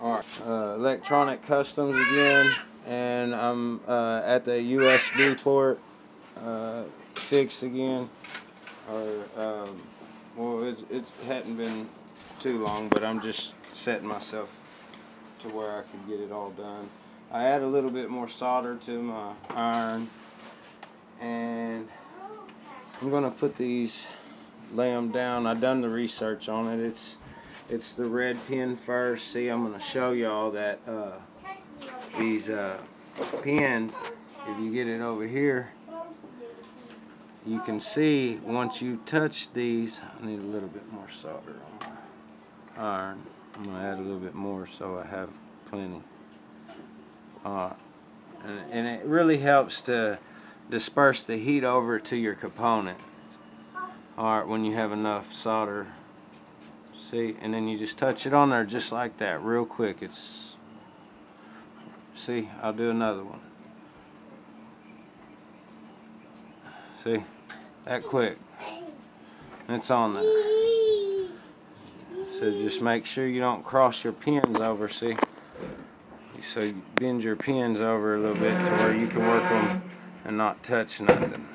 Alright, electronic customs again, and I'm at the USB port fixed again. Well, it hadn't been too long, but I'm just setting myself to where I can get it all done. I add a little bit more solder to my iron, and I'm gonna put these, lay them down. I've done the research on it. It's the red pin first. See, I'm gonna show y'all that these pins, if you get it over here, you can see once you touch these. I need a little bit more solder on my iron. I'm gonna add a little bit more so I have plenty. And it really helps to disperse the heat over to your component. Alright, when you have enough solder. See, and then you just touch it on there just like that, real quick. See, I'll do another one. See, that quick. It's on there. So just make sure you don't cross your pins over, see? So you bend your pins over a little bit to where you can work them and not touch nothing.